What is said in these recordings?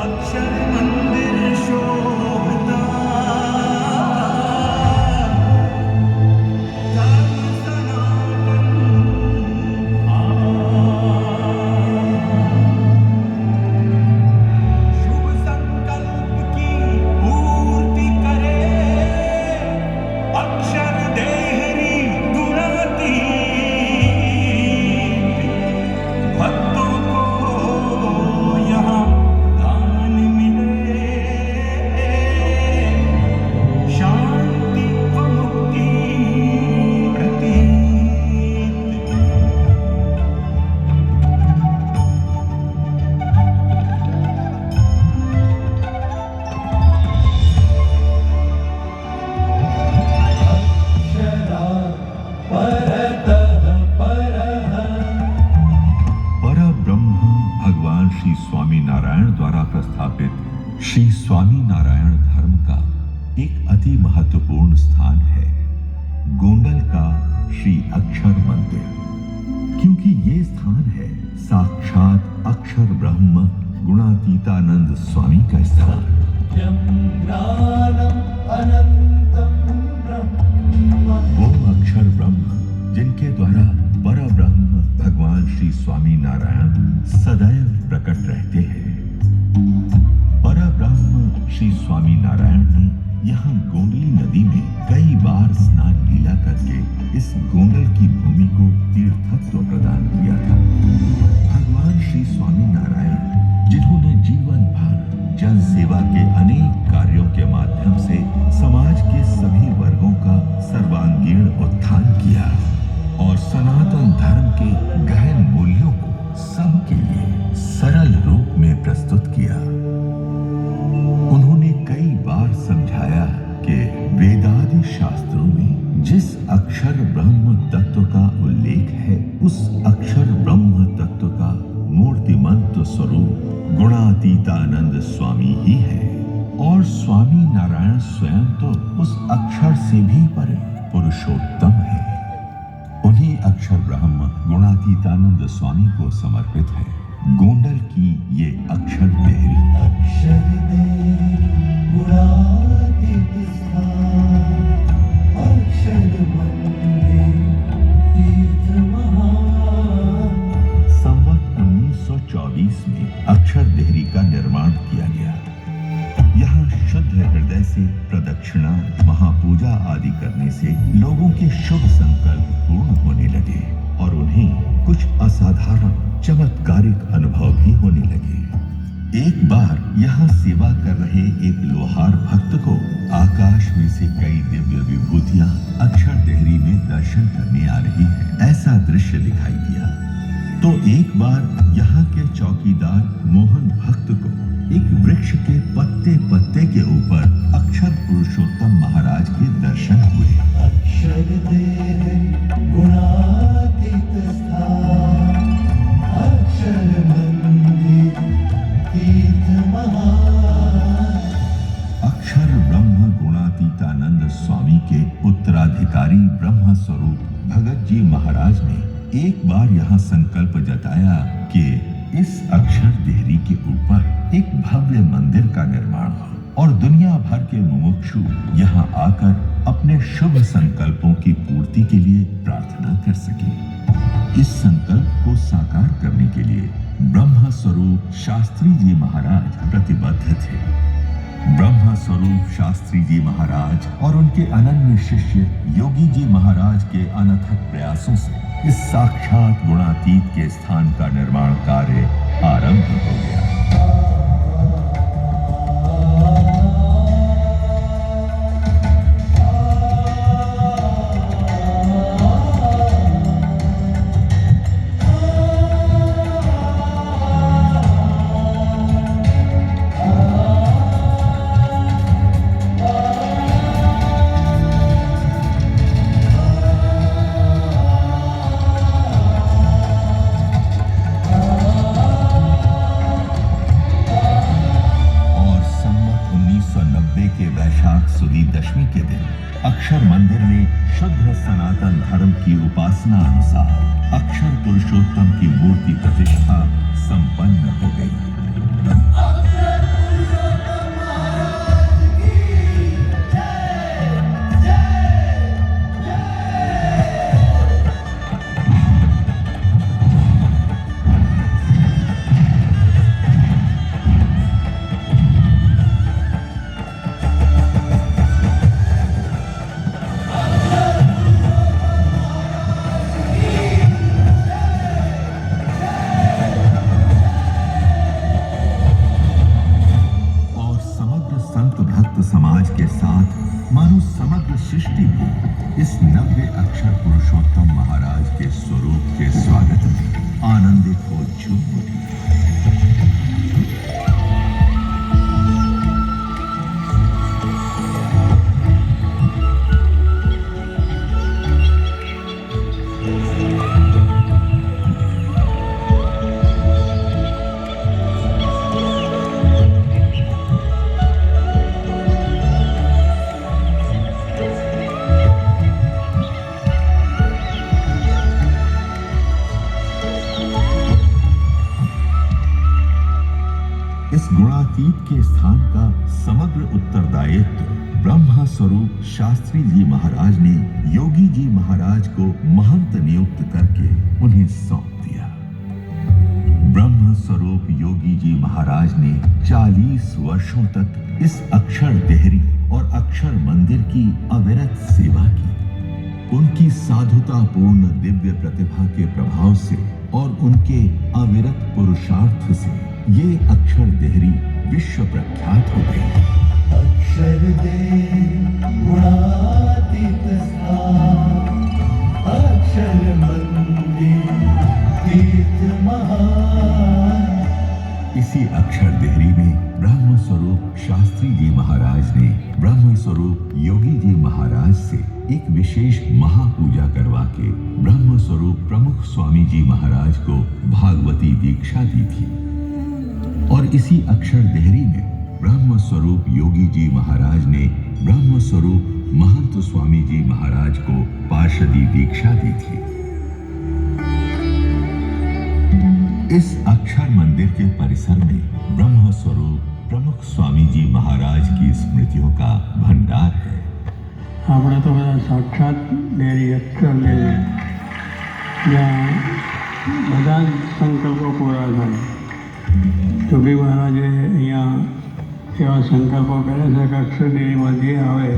अक्षर मंदिर शोभता धर्म सनातन शुभ संकल्प की पूर्ति करे अक्षर देहरी गुणाती भक्तों को यहाँ दान मिले शांति व मुक्ति प्रतीत। परब्रह्म भगवान श्री स्वामी नारायण द्वारा प्रस्थापित श्री स्वामी नारायण धर्म का एक अति महत्वपूर्ण स्थान है गोंडल का श्री अक्षर मंदिर, क्योंकि ये स्थान है साक्षात अक्षर ब्रह्म गुणातीतानंद स्वामी का स्थान। वो अक्षर ब्रह्म जिनके द्वारा परब्रह्म भगवान श्री स्वामी नारायण सदैव प्रकट रहते हैं। परब्रह्म श्री स्वामी नारायण ने यहाँ गोंडली नदी में कई बार स्नान लीला करके इस गोंडल की भूमि को तीर्थत्व प्रदान किया था। भगवान श्री स्वामी नारायण जिन्होंने जीवन भर जन सेवा के अनेक कार्यों के माध्यम से समाज के सभी वर्गों का सर्वांगीण उत्थान किया और सनातन धर्म के गहन मूल्यों को सबके लिए सरल रूप में प्रस्तुत किया। उन्होंने कई बार समझाया कि वेदादि शास्त्रों में जिस अक्षर ब्रह्म तत्व का उल्लेख है उस अक्षर ब्रह्म तत्व का मूर्तिमंत स्वरूप गुणातीतानंद स्वामी ही है और स्वामी नारायण स्वयं तो उस अक्षर से भी परे पुरुषोत्तम है। उन्हीं अक्षर ब्रह्म गुणातीतानंद स्वामी को समर्पित है गोंडल की ये अक्षर देहरी। अक्षर देहरी गुणातीत स्थान अक्षर मंदिर तीर्थ महान। संवत 1924 में अक्षर देहरी का निर्माण किया गया। यहाँ शुद्ध हृदय से प्रदक्षिणा महापूजा आदि करने से लोगों के शुभ संकल्प पूर्ण होने लगे और उन्हें कुछ असाधारण चमत्कारिक अनुभव भी होने लगे। एक बार यहाँ सेवा कर रहे एक लोहार भक्त को आकाश में से कई दिव्य विभूतियां अक्षर देहरी में दर्शन करने आ रही है ऐसा दृश्य दिखाई दिया। तो एक बार यहाँ के चौकीदार मोहन भक्त को एक वृक्ष के पत्ते पत्ते के ऊपर अक्षर पुरुषोत्तम महाराज के दर्शन हुए। अक्षर देहरी गुणातीत स्थान अक्षर मंदिर तीर्थ महान। अक्षर ब्रह्म गुणातीतानंद स्वामी के उत्तराधिकारी ब्रह्म स्वरूप भगत जी महाराज ने एक बार यहाँ संकल्प जताया कि इस अक्षर देहरी के ऊपर एक भव्य मंदिर का निर्माण हो और दुनिया भर के मुमुक्षु यहाँ आकर अपने शुभ संकल्पों की पूर्ति के लिए प्रार्थना कर सके। इस संकल्प को साकार करने के लिए ब्रह्म स्वरूप शास्त्री जी महाराज प्रतिबद्ध थे। ब्रह्म स्वरूप शास्त्री जी महाराज और उनके अनन्य शिष्य योगी जी महाराज के अनथक प्रयासों से इस साक्षात गुणातीत के स्थान का निर्माण कार्य आरंभ हो गया। दशमी के दिन अक्षर मंदिर में शुद्ध सनातन धर्म की उपासना अनुसार अक्षर पुरुषोत्तम की मूर्ति प्रतिष्ठा संपन्न हो गई। संत समाज के साथ मानो समग्र सृष्टि भी इस नव्य अक्षर पुरुषोत्तम महाराज के स्वरूप के स्वागत में आनंदित हो झूम उठी। इस गुणातीत के स्थान का समग्र उत्तरदायित्व ब्रह्म स्वरूप शास्त्री जी महाराज ने योगी जी महाराज को महंत नियुक्त करके उन्हें सौंप दिया। ब्रह्म स्वरूप योगी जी महाराज ने 40 वर्षों तक इस अक्षर देहरी और अक्षर मंदिर की अविरत सेवा की। उनकी साधुतापूर्ण दिव्य प्रतिभा के प्रभाव से और उनके अविरत पुरुषार्थ से ये अक्षर देहरी विश्व प्रख्यात हो गई। अक्षर देहरी गुणातीत स्थान, अक्षर मंदिर तीर्थ महान। इसी अक्षर देहरी में ब्रह्म स्वरूप शास्त्री जी महाराज ने ब्रह्म स्वरूप योगी जी महाराज से एक विशेष महापूजा करवा के ब्रह्म स्वरूप प्रमुख स्वामी जी महाराज को भागवती दीक्षा दी थी। और इसी अक्षर देहरी में ब्रह्म स्वरूप योगी जी महाराज ने ब्रह्म स्वरूप महंत स्वामी जी महाराज को पार्षदी दीक्षा दी थी। इस अक्षर मंदिर के परिसर में ब्रह्म स्वरूप प्रमुख स्वामी जी महाराज की स्मृतियों का भंडार है। આપણે તો બધા સાક્ષાત ડેરી અક્ષર ડેરી જ્યાં બધા જ સંકલ્પો પૂરા થાય। જોગી મહારાજે અહીંયા એવા સંકલ્પો કરે છે કે અક્ષર ડેરીમાં જે આવે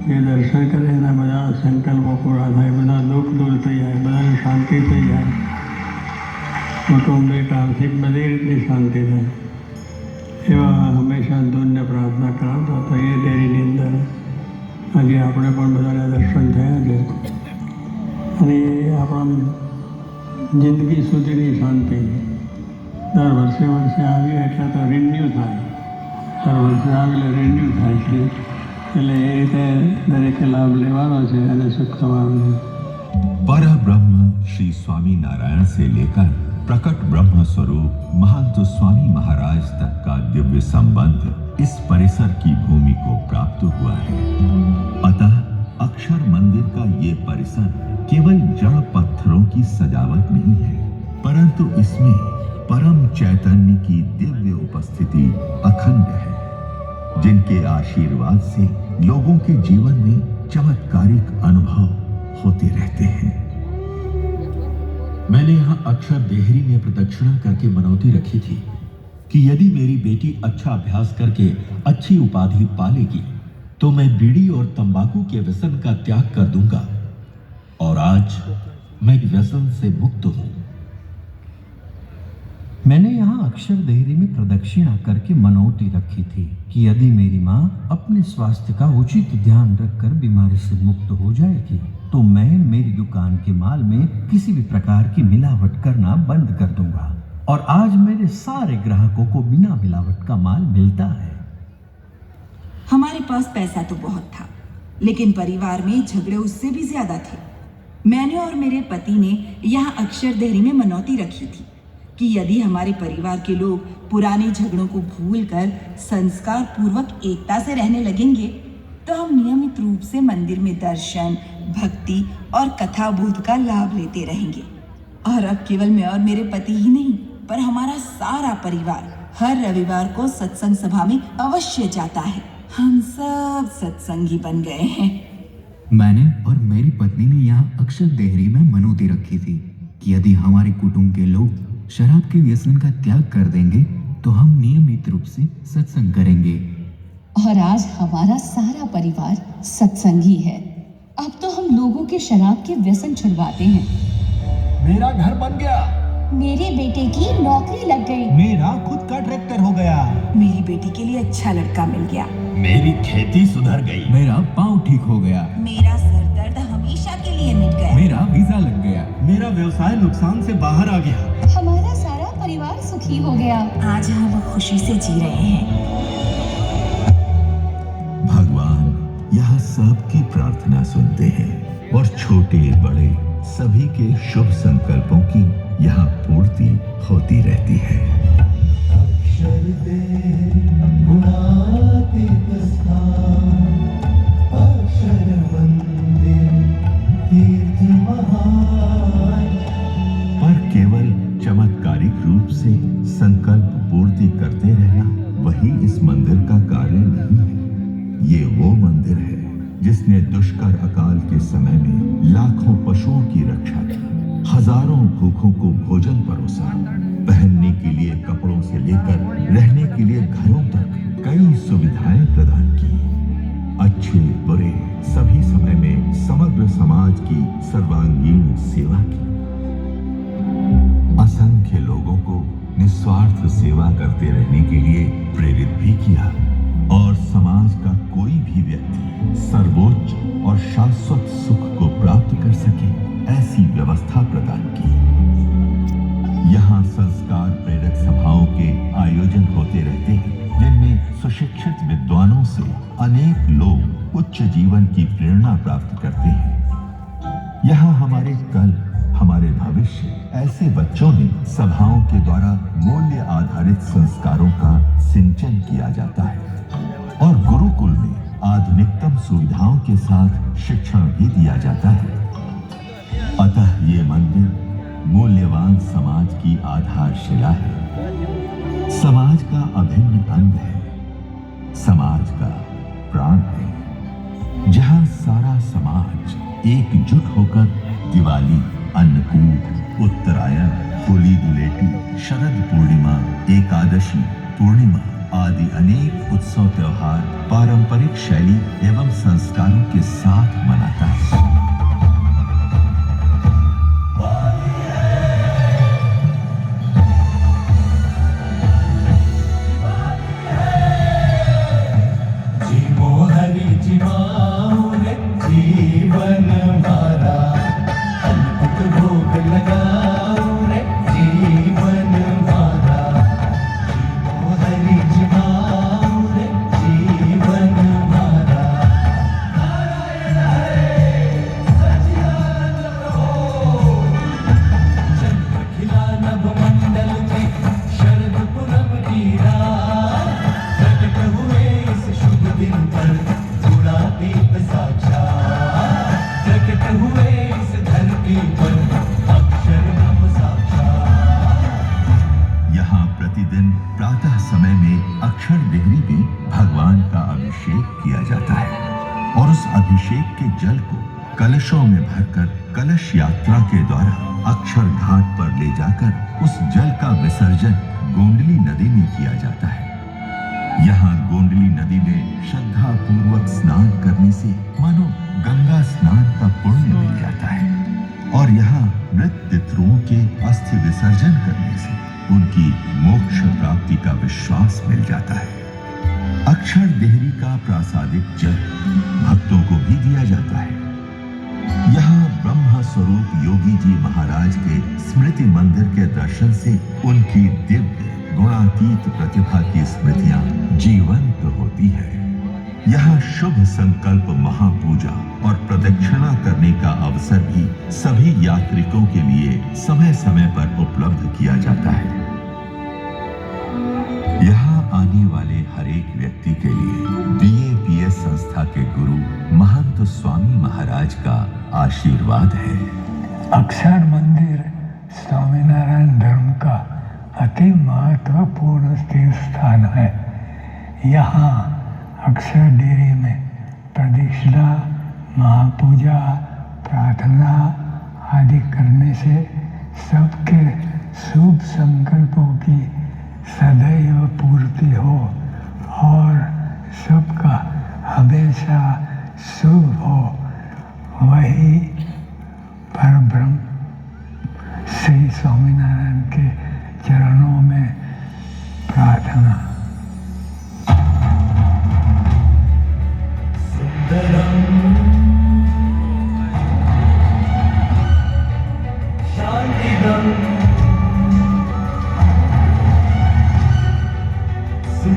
જે દર્શન કરે એના બધા સંકલ્પો પૂરા થાય, બધા દુઃખ દૂર થઈ જાય, બધાને શાંતિ થઈ જાય, કૌટુંબિક આર્થિક બધી રીતની શાંતિ થાય। એવા હંમેશા ધૂનને પ્રાર્થના કરાવતા હતા એ ડેરીની અંદર। આજે આપણે પણ બધાને દર્શન થયા છે અને આપણા જિંદગી સુધીની શાંતિ દર વર્ષે આવીએ એટલે તો રિન્યુ થાય, દર વર્ષે આવે એટલે રિન્યુ થાય છે, એટલે એ રીતે દરેકે લાભ લેવાનો છે અને સુખ થવાનું છે। पर ब्रह्म श्री स्वामी नारायण से लेकर प्रकट ब्रह्म स्वरूप महंत स्वामी महाराज तक का दिव्य संबंध इस परिसर की भूमि को प्राप्त हुआ है। अतः अक्षर मंदिर का ये परिसर केवल जड़ पत्थरों की सजावट नहीं है, परंतु इसमें परम चैतन्य की दिव्य उपस्थिति अखंड है, जिनके आशीर्वाद से लोगों के जीवन में चमत्कारिक अनुभव होते रहते हैं। मैंने यहाँ अक्षर देहरी में प्रदक्षिणा करके मनौती रखी थी कि यदि मेरी बेटी अच्छा अभ्यास करके अच्छी उपाधि पालेगी तो मैं बीड़ी और तंबाकू के व्यसन का त्याग कर दूंगा, और आज मैं व्यसन से मुक्त हूं। मैंने यहाँ अक्षर देहरी में प्रदक्षिणा करके मनौती रखी थी कि यदि मेरी माँ अपने स्वास्थ्य का उचित ध्यान रखकर बीमारी से मुक्त हो जाएगी तो मैं मेरी दुकान के माल में किसी भी प्रकार की मिलावट करना बंद कर दूंगा, और आज मेरे सारे ग्राहकों को बिना मिलावट का माल मिलता है। हमारे पास पैसा तो बहुत था, लेकिन परिवार में झगड़े उससे भी ज्यादा थे। मैंने और मेरे पति ने यहाँ अक्षर देहरी में मनौती रखी थी कि यदि हमारे परिवार के लोग पुराने झगड़ों को भूलकर संस्कार पूर्वक एकता से रहने लगेंगे तो हम नियमित रूप से मंदिर में दर्शन, भक्ति और कथा बोध का लाभ लेते रहेंगे। और अब केवल मैं और मेरे पति ही नहीं, पर हमारा सारा परिवार हर रविवार को सत्संग सभा में अवश्य जाता है। हम सब सत्संगी बन गए हैं। मैंने और मेरी पत्नी ने यहाँ अक्षर देहरी में मनौती रखी थी कि यदि हमारे कुटुंब के लोग शराब के व्यसन का त्याग कर देंगे तो हम नियमित रूप से सत्संग करेंगे। और आज हमारा सारा परिवार सत्संगी है। अब तो हम लोगों के शराब के व्यसन छुड़वाते हैं। मेरा घर बन गया, मेरे बेटे की नौकरी लग गई। मेरा खुद का ट्रैक्टर हो गया। मेरी बेटी के लिए अच्छा लड़का मिल गया। मेरी खेती सुधर गई। मेरा पाँव ठीक हो गया। मेरा सर दर्द हमेशा के लिए मिट गया। मेरा वीजा लग गया। मेरा व्यवसाय नुकसान से बाहर आ गया। हमारा सारा परिवार सुखी हो गया। आज हम खुशी से जी रहे हैं। भगवान यहाँ सबकी प्रार्थना सुनते हैं और छोटे बड़े सभी के शुभ संकल्पों की यहाँ पूर्ति होती रहती है। अक्षर देव गुणातीत स्थान, अक्षर मंदिर तीर्थ महान। पर केवल चमत्कारिक रूप से संकल्प पूर्ति करते रहना वही इस मंदिर का कार्य नहीं है। ये वो मंदिर है जिसने दुष्कर अकाल के समय में लाखों पशुओं की रक्षा की, हजारों भूखों को भोजन परोसा, पहनने के लिए कपड़ों से लेकर रहने के लिए घरों तक कई सुविधाएं प्रदान की। अच्छे बुरे सभी समय में समग्र समाज की सर्वांगीण सेवा की। असंख्य लोगों को निस्वार्थ सेवा करते रहने के लिए प्रेरित भी किया और समाज का कोई भी व्यक्ति सर्वोच्च और शाश्वत सुख को प्राप्त कर सके ऐसी व्यवस्था प्रदान की। यहाँ संस्कार प्रेरक सभाओं के आयोजन होते रहते हैं जिनमें सुशिक्षित विद्वानों से अनेक लोग उच्च जीवन की प्रेरणा प्राप्त करते हैं। यहाँ हमारे कल हमारे भविष्य ऐसे बच्चों ने सभाओं के द्वारा मूल्य आधारित संस्कारों का सिंचन किया जाता है और गुरुकुल में आधुनिकतम सुविधाओं के साथ शिक्षण भी दिया जाता है। अतः ये मंदिर मूल्यवान समाज की आधारशिला है, समाज का अभिन्न अंग है, समाज का प्राण है। जहां सारा समाज एकजुट होकर दिवाली, अन्नकूट, उत्तरायण, होली दुलेटी, शरद पूर्णिमा, एकादशी, पूर्णिमा आदि अनेक उत्सव त्योहार पारंपरिक शैली एवं संस्कारों के साथ मनाता है। जीवन हमारा अनंत भोग लगाओ रे, जीवन हमारा हरि जिमाओ रे, जीवन हमारा नारायण हरे सच्चिदानंद प्रभो। चंद्र खिला नभ मंडल में शरद पूनम की रात, प्रकट हुए इस शुभ दिन पर गुणातीत साक्षात, प्रकट हुए इस धरती पर अक्षर ब्रह्म साक्षात। यहाँ प्रतिदिन प्रातः समय में अक्षर देहरी में भगवान का अभिषेक किया जाता है और उस अभिषेक के जल को कलशों में भरकर कलश यात्रा के द्वारा अक्षर घाट पर ले जाकर उस जल का विसर्जन गोंडली नदी में किया जाता है। यहाँ गोंडली नदी में श्रद्धा पूर्वक स्नान करने से मानो गंगा स्नान का पुण्य मिल जाता है और यहाँ मृत पितरों के अस्थि विसर्जन करने से उनकी मोक्ष प्राप्ति का विश्वास मिल जाता है। अक्षर देहरी का प्रासादिक जल भक्तों को भी दिया जाता है। यहाँ ब्रह्म स्वरूप योगी जी महाराज के स्मृति मंदिर के दर्शन से उनकी दिव्य गुणातीत प्रतिभा की स्मृतियां जीवंत होती है। यहाँ शुभ संकल्प महापूजा और प्रदक्षिणा करने का अवसर भी सभी यात्रिकों के लिए समय समय पर उपलब्ध किया जाता है। यहाँ आने वाले हर एक व्यक्ति के लिए BAPS संस्था के गुरु महंत स्वामी महाराज का आशीर्वाद है। अक्षर मंदिर स्वामीनारायण धर्म का अति महत्वपूर्ण तीर्थ स्थान है। यहाँ अक्षर डेरे में प्रदक्षिणा, महापूजा, प्रार्थना आदि करने से सबके शुभ संकल्पों की सदैव पूर्ति हो और सबका हमेशा शुभ हो। वही परब्रह्म श्री स्वामीनारायण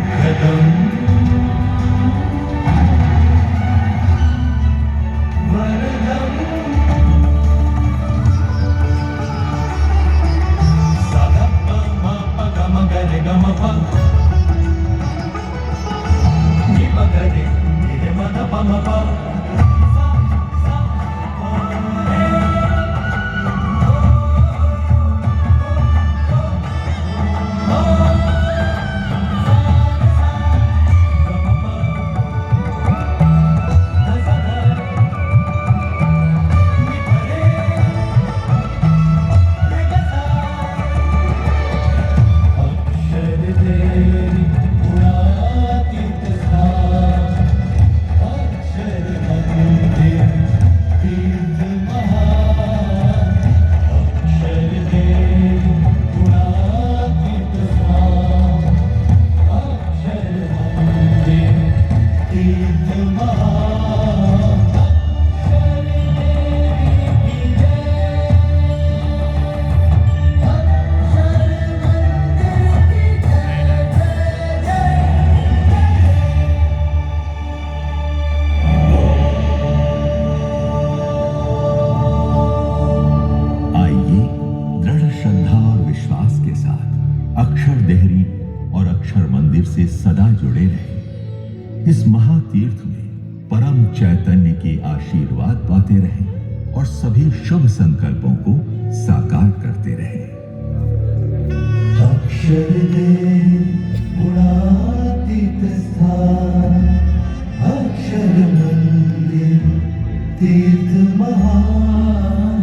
सुखदम वरदम सदा प म प ग म ग रे ग म प नि प ग रे नि रे म ध प म प आइए दृढ़ श्रद्धा और विश्वास के साथ अक्षर देहरी और अक्षर मंदिर से सदा जुड़े रहें। इस महातीर्थ में परम चैतन्य के आशीर्वाद पाते रहें और सभी शुभ संकल्पों को साकार करते रहें। अक्षर गुणातीत स्थान अक्षर मंदिर तीर्थ महान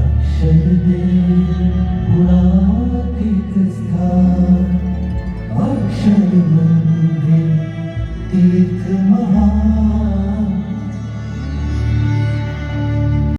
अक्षर गुणातीत स्थान अक्षर मंदिर तीर्थ महान